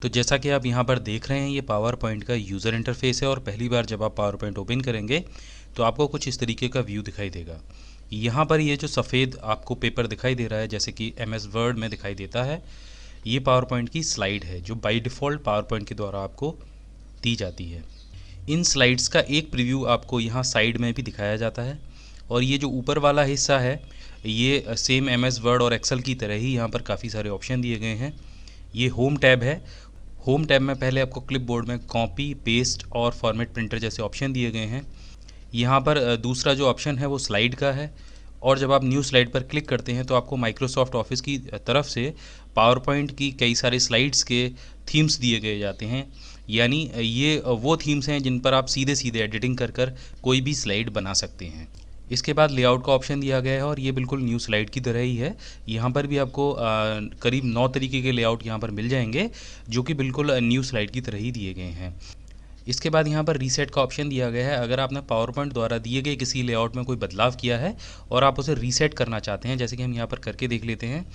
तो जैसा कि आप यहाँ पर देख रहे हैं, ये पावर पॉइंट का यूज़र इंटरफेस है और पहली बार जब आप पावर पॉइंट ओपन करेंगे तो आपको कुछ इस तरीके का व्यू दिखाई देगा। यहाँ पर ये जो सफ़ेद आपको पेपर दिखाई दे रहा है, जैसे कि MS वर्ड में दिखाई देता है, ये पावर पॉइंट की स्लाइड है जो बाय डिफ़ॉल्ट पावर पॉइंट के द्वारा आपको दी जाती है। इन स्लाइड्स का एक प्रीव्यू आपको यहाँ साइड में भी दिखाया जाता है और ये जो ऊपर वाला हिस्सा है ये सेम MS वर्ड और एक्सेल की तरह ही यहाँ पर काफ़ी सारे ऑप्शन दिए गए हैं। ये होम टैब है। होम टैब में पहले आपको क्लिपबोर्ड में कॉपी, पेस्ट और फॉर्मेट प्रिंटर जैसे ऑप्शन दिए गए हैं। यहाँ पर दूसरा जो ऑप्शन है वो स्लाइड का है और जब आप न्यू स्लाइड पर क्लिक करते हैं तो आपको माइक्रोसॉफ्ट ऑफिस की तरफ से पावर पॉइंट की कई सारे स्लाइड्स के थीम्स दिए गए जाते हैं। यानी ये वो थीम्स हैं जिन पर आप सीधे सीधे एडिटिंग कर कोई भी स्लाइड बना सकते हैं। इसके बाद लेआउट का ऑप्शन दिया गया है और ये बिल्कुल न्यू स्लाइड की तरह ही है। यहाँ पर भी आपको करीब 9 तरीके के लेआउट यहाँ पर मिल जाएंगे जो कि बिल्कुल न्यू स्लाइड की तरह ही दिए गए हैं। इसके बाद यहाँ पर रीसेट का ऑप्शन दिया गया है। अगर आपने पावर पॉइंट द्वारा दिए गए किसी लेआउट में कोई बदलाव किया है और आप उसे रीसेट करना चाहते हैं, जैसे कि हम यहाँ पर करके देख लेते हैं।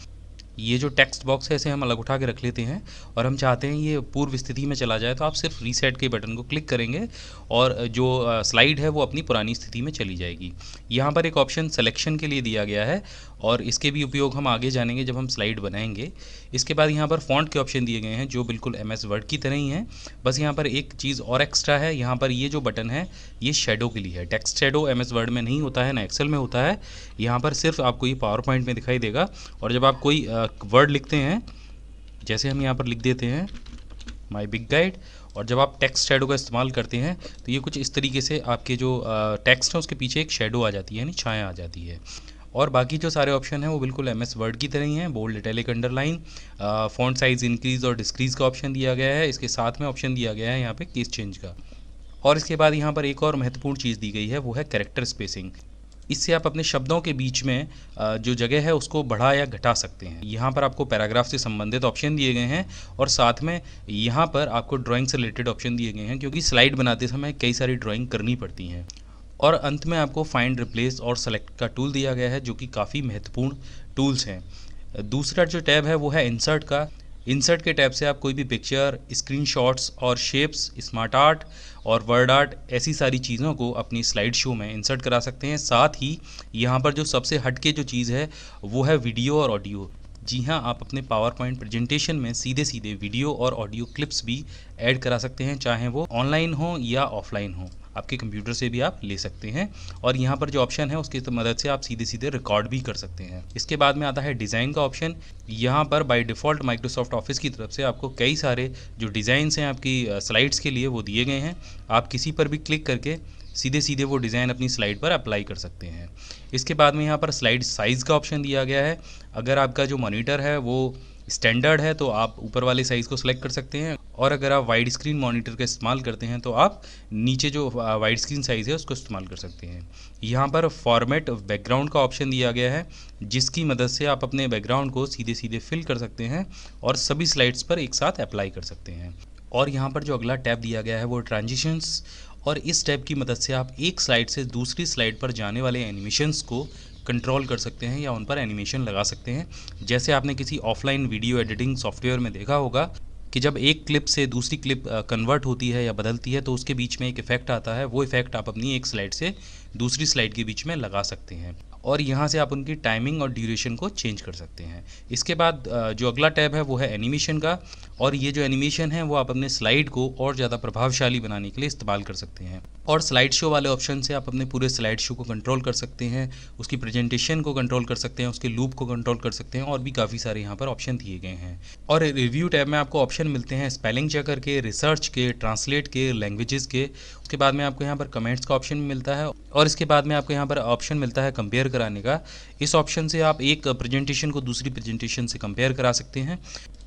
ये जो टेक्स्ट बॉक्स है इसे हम अलग उठा के रख लेते हैं और हम चाहते हैं ये पूर्व स्थिति में चला जाए, तो आप सिर्फ रीसेट के बटन को क्लिक करेंगे और जो स्लाइड है वो अपनी पुरानी स्थिति में चली जाएगी। यहाँ पर एक ऑप्शन सिलेक्शन के लिए दिया गया है और इसके भी उपयोग हम आगे जानेंगे जब हम स्लाइड बनाएंगे। इसके बाद यहाँ पर फ़ॉन्ट के ऑप्शन दिए गए हैं जो बिल्कुल MS वर्ड की तरह ही हैं। बस यहाँ पर एक चीज़ और एक्स्ट्रा है, यहाँ पर ये जो बटन है ये शेडो के लिए है। टेक्स्ट शेडो MS वर्ड में नहीं होता है, ना एक्सेल में होता है। यहाँ पर सिर्फ आपको ये पावर पॉइंट में दिखाई देगा और जब आप कोई वर्ड लिखते हैं, जैसे हम यहाँ पर लिख देते हैं माई बिग गाइड, और जब आप टेक्स्ट शेडो का इस्तेमाल करते हैं तो ये कुछ इस तरीके से आपके जो टेक्स्ट है उसके पीछे एक शेडो आ जाती है, यानी छाया आ जाती है। और बाकी जो सारे ऑप्शन हैं वो बिल्कुल MS वर्ड की तरह ही हैं। Bold, italic, underline, font size increase और डिक्रीज़ का ऑप्शन दिया गया है। इसके साथ में ऑप्शन दिया गया है यहाँ पे केस चेंज का। और इसके बाद यहाँ पर एक और महत्वपूर्ण चीज़ दी गई है, वो है कैरेक्टर स्पेसिंग। इससे आप अपने शब्दों के बीच में जो जगह है उसको बढ़ा या घटा सकते हैं। यहाँ पर आपको पैराग्राफ से संबंधित ऑप्शन दिए गए हैं और साथ में यहाँ पर आपको ड्राइंग से रिलेटेड ऑप्शन दिए गए हैं, क्योंकि स्लाइड बनाते समय कई सारी ड्राइंग करनी पड़ती हैं। और अंत में आपको फाइंड, रिप्लेस और सेलेक्ट का टूल दिया गया है जो कि काफ़ी महत्वपूर्ण टूल्स हैं। दूसरा जो टैब है वो है इंसर्ट का। इंसर्ट के टैब से आप कोई भी पिक्चर, स्क्रीनशॉट्स और शेप्स, स्मार्ट आर्ट और वर्ड आर्ट, ऐसी सारी चीज़ों को अपनी स्लाइड शो में इंसर्ट करा सकते हैं। साथ ही यहाँ पर जो सबसे हटके जो चीज़ है वो है वीडियो और ऑडियो। जी हाँ, आप अपने पावर पॉइंट प्रेजेंटेशन में सीधे सीधे वीडियो और ऑडियो क्लिप्स भी ऐड करा सकते हैं, चाहे वो ऑनलाइन हो या ऑफलाइन हो। आपके कंप्यूटर से भी आप ले सकते हैं और यहाँ पर जो ऑप्शन है उसकी मदद से आप सीधे सीधे रिकॉर्ड भी कर सकते हैं। इसके बाद में आता है डिज़ाइन का ऑप्शन। यहाँ पर बाय डिफ़ॉल्ट माइक्रोसॉफ्ट ऑफिस की तरफ से आपको कई सारे जो डिज़ाइंस हैं आपकी स्लाइड्स के लिए वो दिए गए हैं। आप किसी पर भी क्लिक करके सीधे सीधे वो डिज़ाइन अपनी स्लाइड पर अप्लाई कर सकते हैं। इसके बाद में यहाँ पर स्लाइड साइज़ का ऑप्शन दिया गया है। अगर आपका जो मॉनिटर है वो स्टैंडर्ड है तो आप ऊपर वाले साइज़ को सिलेक्ट कर सकते हैं, और अगर आप वाइड स्क्रीन मॉनिटर का इस्तेमाल करते हैं तो आप नीचे जो वाइड स्क्रीन साइज़ है उसको इस्तेमाल कर सकते हैं। यहाँ पर फॉर्मेट बैकग्राउंड का ऑप्शन दिया गया है जिसकी मदद से आप अपने बैकग्राउंड को सीधे सीधे फिल कर सकते हैं और सभी स्लाइड्स पर एक साथ अप्लाई कर सकते हैं। और यहाँ पर जो अगला टैब दिया गया है वो ट्रांजिशंस, और इस टैब की मदद से आप एक स्लाइड से दूसरी स्लाइड पर जाने वाले एनिमेशंस को कंट्रोल कर सकते हैं या उन पर एनिमेशन लगा सकते हैं। जैसे आपने किसी ऑफलाइन वीडियो एडिटिंग सॉफ्टवेयर में देखा होगा कि जब एक क्लिप से दूसरी क्लिप कन्वर्ट होती है या बदलती है तो उसके बीच में एक इफ़ेक्ट आता है। वो इफ़ेक्ट आप अपनी एक स्लाइड से दूसरी स्लाइड के बीच में लगा सकते हैं और यहाँ से आप उनकी टाइमिंग और ड्यूरेशन को चेंज कर सकते हैं। इसके बाद जो अगला टैब है वो है एनिमेशन का, और ये जो एनिमेशन है वो आप अपने स्लाइड को और ज़्यादा प्रभावशाली बनाने के लिए इस्तेमाल कर सकते हैं। और स्लाइड शो वाले ऑप्शन से आप अपने पूरे स्लाइड शो को कंट्रोल कर सकते हैं, उसकी प्रेजेंटेशन को कंट्रोल कर सकते हैं, उसके लूप को कंट्रोल कर सकते हैं, और भी काफ़ी सारे यहाँ पर ऑप्शन दिए गए हैं। और रिव्यू टैब में आपको ऑप्शन मिलते हैं स्पेलिंग चेकर के, रिसर्च के, ट्रांसलेट के, लैंग्वेजेस के। उसके बाद में आपको यहाँ पर कमेंट्स का ऑप्शन मिलता है और इसके बाद में आपको यहाँ पर ऑप्शन मिलता है कंपेयर कराने का। इस ऑप्शन से आप एक प्रेजेंटेशन को दूसरी प्रेजेंटेशन से कंपेयर करा सकते हैं।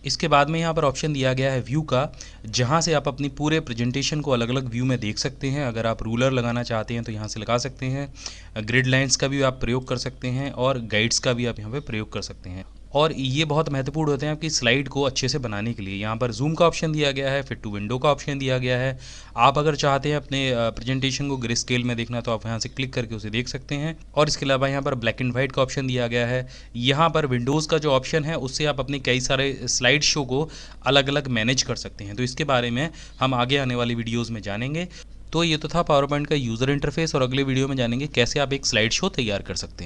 इसके बाद में यहाँ पर ऑप्शन दिया गया है व्यू का, जहाँ से आप अपनी पूरे प्रेजेंटेशन को अलग अलग व्यू में देख सकते हैं। अगर आप रूलर लगाना चाहते हैं तो यहाँ से लगा सकते हैं, ग्रिड लाइंस का भी आप प्रयोग कर सकते हैं और गाइड्स का भी आप यहाँ पे प्रयोग कर सकते हैं। और ये बहुत महत्वपूर्ण होते हैं आपकी स्लाइड को अच्छे से बनाने के लिए। यहाँ पर जूम का ऑप्शन दिया गया है, फिट टू विंडो का ऑप्शन दिया गया है। आप अगर चाहते हैं अपने प्रेजेंटेशन को ग्रे स्केल में देखना तो आप यहाँ से क्लिक करके उसे देख सकते हैं। और इसके अलावा यहाँ पर ब्लैक एंड वाइट का ऑप्शन दिया गया है। यहाँ पर विंडोज़ का जो ऑप्शन है उससे आप अपने कई सारे स्लाइड शो को अलग अलग मैनेज कर सकते हैं। तो इसके बारे में हम आगे आने वाली वीडियोज़ में जानेंगे। तो ये तो था पावर पॉइंट का यूज़र इंटरफेस, और अगले वीडियो में जानेंगे कैसे आप एक स्लाइड शो तैयार कर सकते हैं।